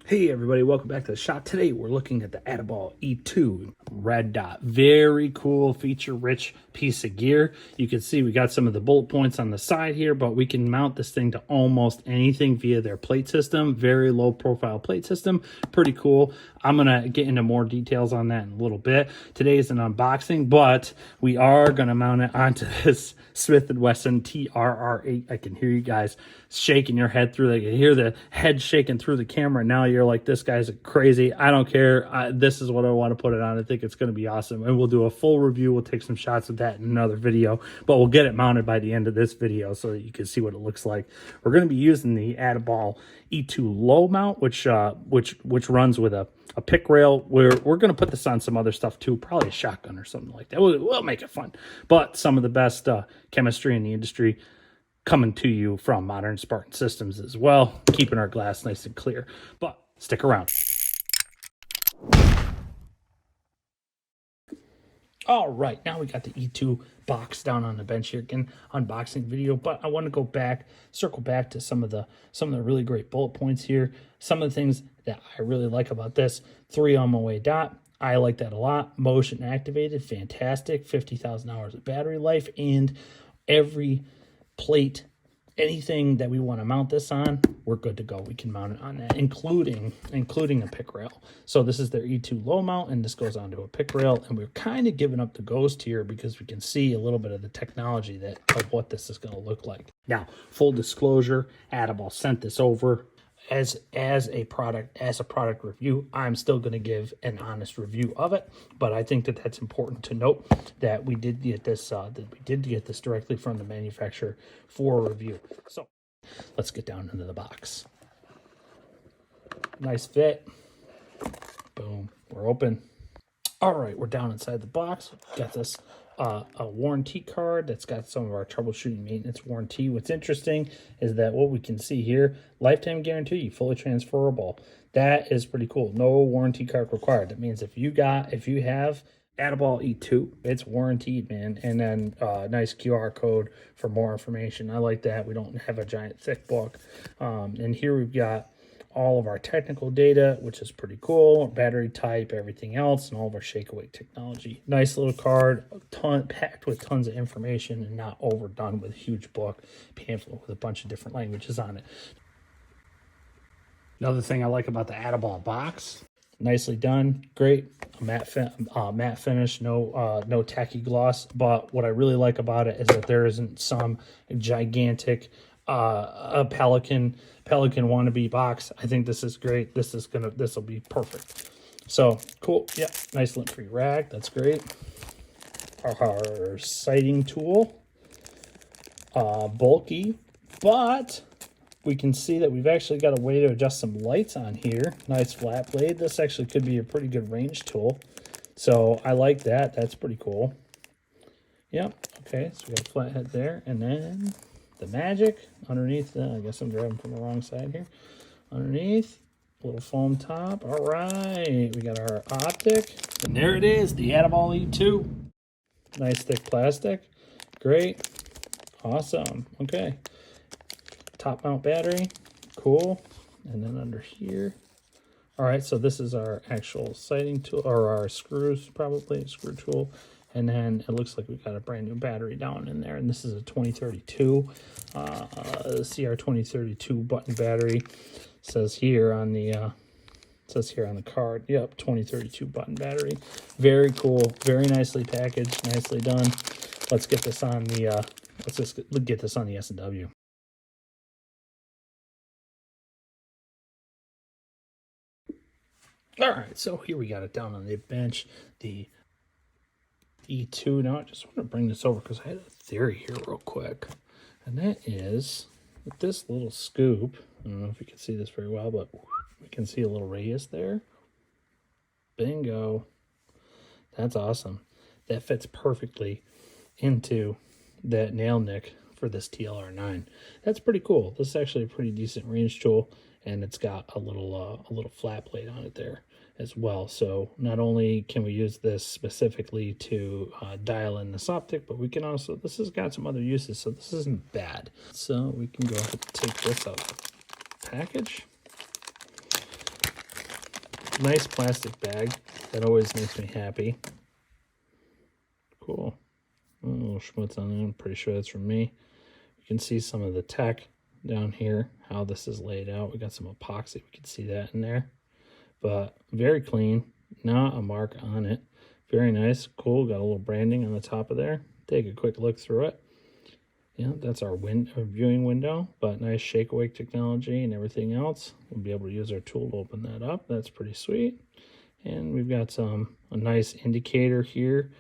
Hey everybody, welcome back to the shop. Today we're looking at the Atibal E2 RedDot. Very cool, feature-rich piece of gear. You can see we got some of the bullet points on the side here, but we can mount this thing to almost anything via their plate system. Very low profile plate system. Pretty cool. I'm going to get into more details on that in a little bit. Today is an unboxing, but we are going to mount it onto this Smith and Wesson TRR8. I can hear you guys shaking your head through. You hear the head shaking through the camera. Now you're like, this guy's crazy. I don't care. This is what I want to put it on. I think it's going to be awesome. And we'll do a full review. We'll take some shots of that in another video, but we'll get it mounted by the end of this video so that you can see what it looks like. We're going to be using the Atibal E2 low mount, which runs with a pick rail. We're going to put this on some other stuff too, probably a shotgun or something like that. We'll make it fun. But some of the best chemistry in the industry coming to you from Modern Spartan Systems as well, keeping our glass nice and clear. But stick around. All right, now we got the E2 box down on the bench here. Again, unboxing video, but I want to go back, circle back to some of the really great bullet points here. Some of the things that I really like about this: 3 on-my-way dot. I like that a lot. Motion activated, fantastic. 50,000 hours of battery life, and every plate, anything that we want to mount this on, we're good to go. We can mount it on that, including a pick rail. So this is their E2 low mount, and this goes onto a pick rail, and we're kind of giving up the ghost here because we can see a little bit of the technology of what this is going to look like. Now, full disclosure, Atibal sent this over as a product review. I'm still going to give an honest review of it, but I think that that's important to note, that we did get this directly from the manufacturer for review. So let's get down into the box. Nice fit. Boom, we're open. All right, we're down inside the box. Got this a warranty card that's got some of our troubleshooting maintenance warranty. What's interesting is that what we can see here, lifetime guarantee, fully transferable. That is pretty cool. No warranty card required. That means if you have Atibal E2, it's warranted, man. And then nice QR code for more information. I like that. We don't have a giant thick book. And here we've got all of our technical data, which is pretty cool, battery type, everything else, and all of our shake-away technology. Nice little card, packed with tons of information and not overdone with a huge book, pamphlet with a bunch of different languages on it. Another thing I like about the Atibal box, nicely done, great, matte finish, no tacky gloss. But what I really like about it is that there isn't some gigantic a Pelican wannabe box. I think this is great. This will be perfect. So cool. Yeah, nice lint-free rag. That's great. Our sighting tool, bulky, but we can see that we've actually got a way to adjust some lights on here. Nice flat blade. This actually could be a pretty good range tool. So I like that. That's pretty cool. Yep. Okay, so we got a flat head there, and then the magic underneath. I guess I'm grabbing from the wrong side here. Underneath, little foam top. All right, we got our optic, and there it is, the Atibal E2. Nice thick plastic. Great, awesome. Okay, top mount battery, cool. And then under here. All right, so this is our actual sighting tool, or our screws, probably screw tool. And then it looks like we got a brand new battery down in there. And this is a 2032 CR 2032 button battery. Says here on the card. Yep, 2032 button battery. Very cool. Very nicely packaged. Nicely done. Let's get this on the get this on the S&W. All right, so here we got it down on the bench. The E2. Now I just want to bring this over because I had a theory here real quick, and that is with this little scoop. I don't know if you can see this very well, but we can see a little radius there. Bingo. That's awesome. That fits perfectly into that nail nick for this TLR9. That's pretty cool. This is actually a pretty decent range tool, and it's got a little flat plate on it there as well. So not only can we use this specifically to dial in this optic, but we can also, this has got some other uses, so this isn't bad. So we can go ahead and take this out of the package. Nice plastic bag. That always makes me happy. Cool. A little schmutz on it. I'm pretty sure that's from me. You can see some of the tech down here, how this is laid out. We got some epoxy. We can see that in there. But very clean. Not a mark on it. Very nice. Cool. Got a little branding on the top of there. Take a quick look through it. Yeah, that's our viewing window, but nice shake awake technology and everything else. We'll be able to use our tool to open that up. That's pretty sweet. And we've got a nice indicator here.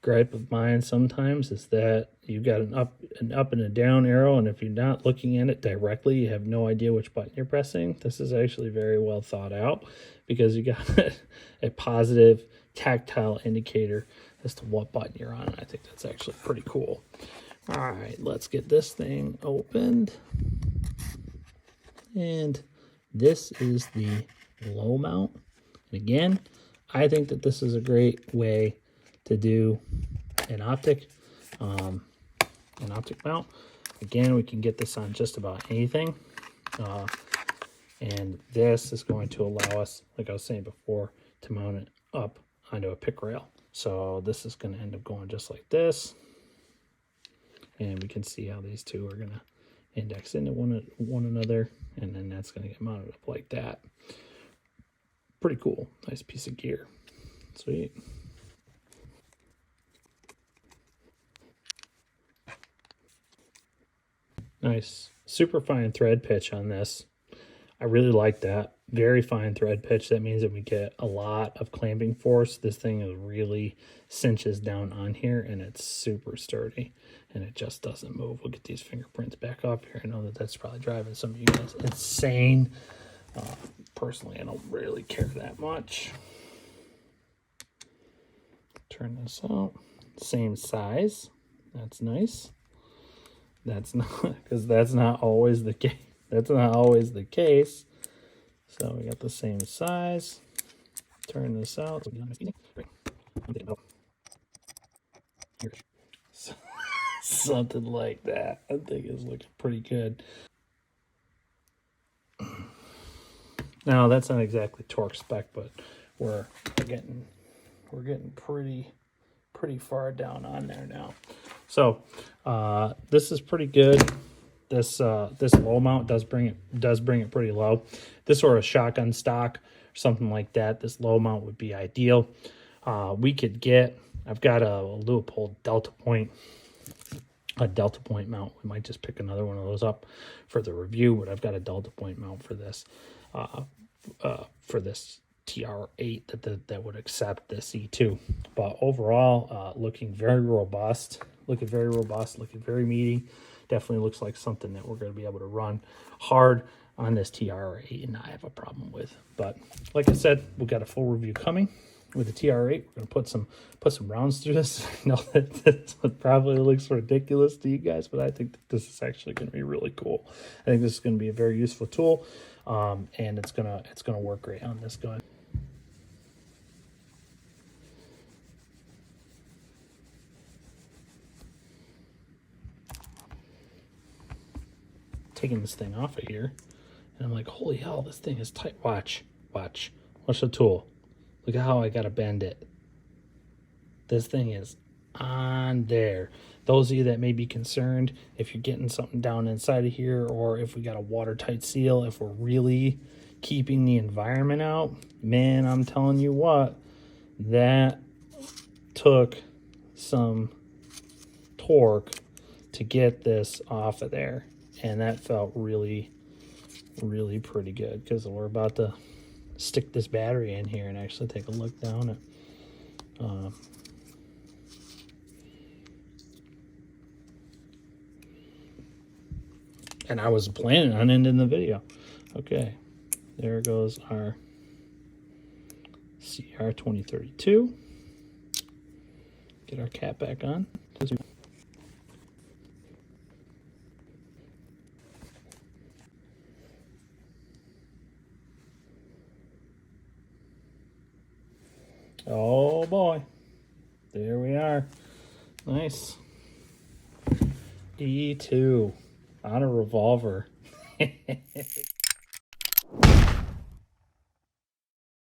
Gripe of mine sometimes is that you've got an up and a down arrow, and if you're not looking at it directly, you have no idea which button you're pressing. This is actually very well thought out because you got a positive tactile indicator as to what button you're on. I think that's actually pretty cool. All right, let's get this thing opened. And this is the low mount. And again, I think that this is a great way to do an optic mount. Again, we can get this on just about anything. And this is going to allow us, like I was saying before, to mount it up onto a pick rail. So this is going to end up going just like this. And we can see how these two are going to index into one another, and then that's going to get mounted up like that. Pretty cool. Nice piece of gear. Sweet. Nice. Super fine thread pitch on this. I really like that. Very fine thread pitch. That means that we get a lot of clamping force. This thing is really cinches down on here, and it's super sturdy, and it just doesn't move. We'll get these fingerprints back up here. I know that that's probably driving some of you guys insane. Personally, I don't really care that much. Turn this out. Same size. That's nice. That's not, because that's not always the case. That's not always the case. So we got the same size. Turn this out. Something like that. I think it's looking pretty good. Now that's not exactly torque spec, but we're getting pretty far down on there now. So this is pretty good. This low mount does bring it pretty low. This or a shotgun stock or something like that. This low mount would be ideal. We could get. I've got a Leupold Delta Point mount. We might just pick another one of those up for the review, but I've got a Delta Point mount for this TRR8 that would accept this E2. But overall, looking very robust, looking very meaty. Definitely looks like something that we're going to be able to run hard on this TRR8 and not have a problem with. But like I said, we've got a full review coming with the TRR8. We're going to put some rounds through this. I know that probably looks ridiculous to you guys, but I think that this is actually going to be really cool. I think this is going to be a very useful tool, and it's gonna work great on this gun. Taking this thing off of here, and I'm like, holy hell, this thing is tight. Watch the tool. Look at how I gotta bend it. This thing is on there. Those of you that may be concerned if you're getting something down inside of here, or if we got a watertight seal, if we're really keeping the environment out, man, I'm telling you what, that took some torque to get this off of there. And that felt really, really pretty good, because we're about to stick this battery in here and actually take a look down at and I was planning on ending the video. Okay, there goes our CR 2032. Get our cap back on. Oh boy, there we are. Nice. E2 on a revolver.